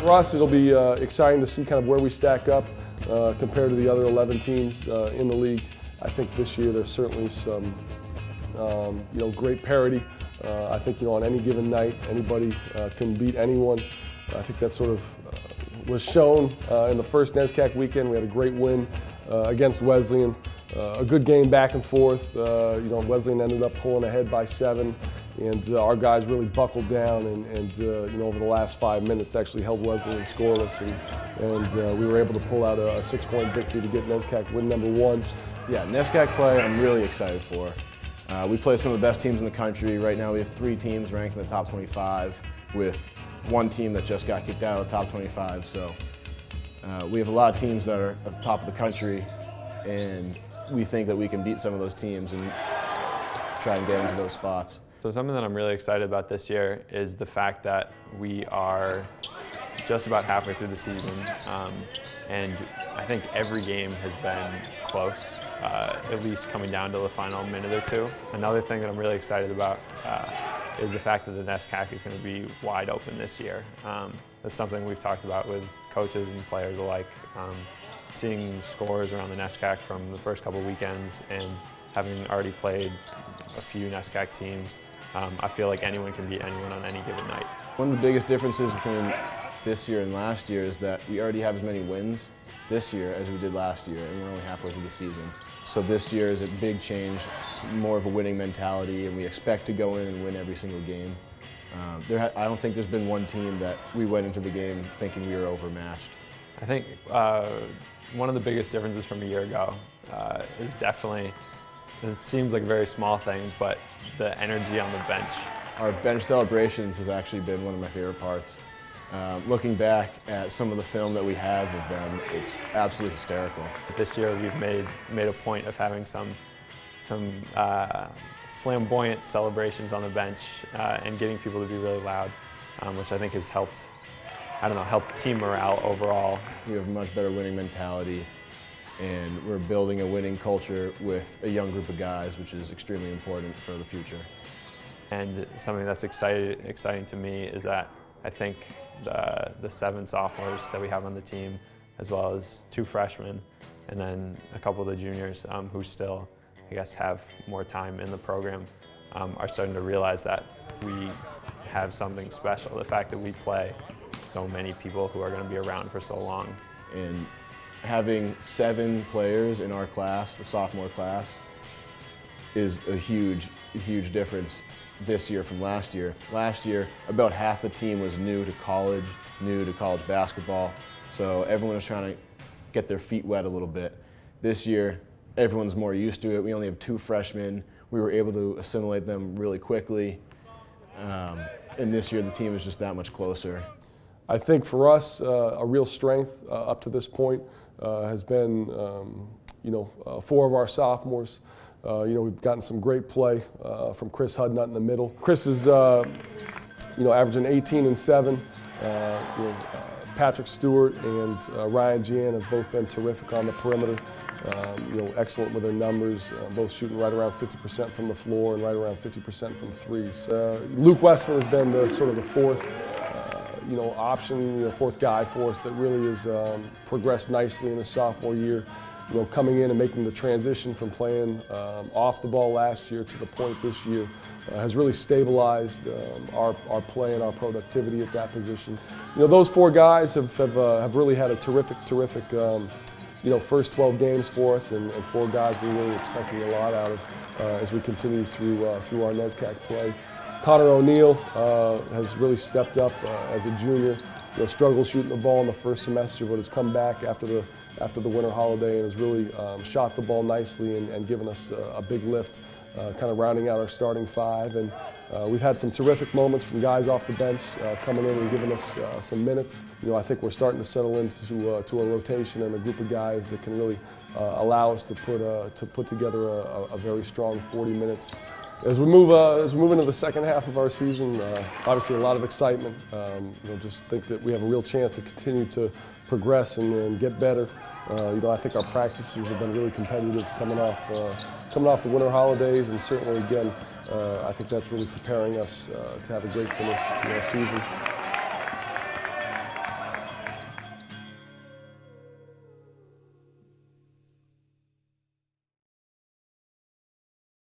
For us, it'll be exciting to see kind of where we stack up compared to the other 11 teams in the league. I think this year there's certainly some great parity. I think on any given night, anybody can beat anyone. I think that sort of was shown in the first NESCAC weekend. We had a great win against Wesleyan. A good game back and forth. Wesleyan ended up pulling ahead by 7, and our guys really buckled down and over the last 5 minutes actually held Wesleyan scoreless, and we were able to pull out a 6-point victory to get NESCAC win number 1. Yeah, NESCAC play I'm really excited for. We play some of the best teams in the country. Right now we have 3 teams ranked in the top 25 with 1 team that just got kicked out of the top 25. So we have a lot of teams that are at the top of the country, and we think that we can beat some of those teams and try and get into those spots. So something that I'm really excited about this year is the fact that we are just about halfway through the season, and I think every game has been close, at least coming down to the final minute or 2. Another thing that I'm really excited about is the fact that the NESCAC is going to be wide open this year. That's something we've talked about with coaches and players alike. Seeing scores around the NESCAC from the first couple weekends and having already played a few NESCAC teams, I feel like anyone can beat anyone on any given night. One of the biggest differences between this year and last year is that we already have as many wins this year as we did last year, and we're only halfway through the season. So this year is a big change, more of a winning mentality, and we expect to go in and win every single game. I don't think there's been one team that we went into the game thinking we were overmatched. I think one of the biggest differences from a year ago is definitely, it seems like a very small thing, but the energy on the bench. Our bench celebrations has actually been one of my favorite parts. Looking back at some of the film that we have of them, it's absolutely hysterical. This year we've made a point of having some flamboyant celebrations on the bench and getting people to be really loud, which I think has helped team morale overall. We have a much better winning mentality, and we're building a winning culture with a young group of guys, which is extremely important for the future. And something that's exciting to me is that I think the 7 sophomores that we have on the team, as well as 2 freshmen, and then a couple of the juniors who still, I guess, have more time in the program, are starting to realize that we have something special. The fact that we play so many people who are going to be around for so long. And having 7 players in our class, the sophomore class, is a huge difference this year from last year. Last year, about half the team was new to college basketball, so everyone was trying to get their feet wet a little bit. This year, everyone's more used to it. We only have 2 freshmen. We were able to assimilate them really quickly, and this year the team is just that much closer. I think for us, a real strength up to this point has been, 4 of our sophomores. We've gotten some great play from Chris Hudnut in the middle. Chris is, averaging 18 and 7. Patrick Stewart and Ryan Gian have both been terrific on the perimeter. Excellent with their numbers, both shooting right around 50% from the floor and right around 50% from threes. Luke Westman has been the sort of the 4th option, 4th guy for us that really has progressed nicely in his sophomore year. Coming in and making the transition from playing off the ball last year to the point this year has really stabilized our play and our productivity at that position. Those 4 guys have really had a terrific first 12 games for us, and 4 guys we're really expecting a lot out of as we continue through our NESCAC play. Connor O'Neill has really stepped up as a junior. Struggled shooting the ball in the first semester, but has come back after the winter holiday and has really shot the ball nicely and given us a big lift, kind of rounding out our starting 5. And we've had some terrific moments from guys off the bench coming in and giving us some minutes. I think we're starting to settle into a rotation and a group of guys that can really allow us to put together a very strong 40 minutes. As we move into the second half of our season, obviously a lot of excitement. Just think that we have a real chance to continue to progress and get better. I think our practices have been really competitive coming off the winter holidays, and certainly again, I think that's really preparing us to have a great finish to our season.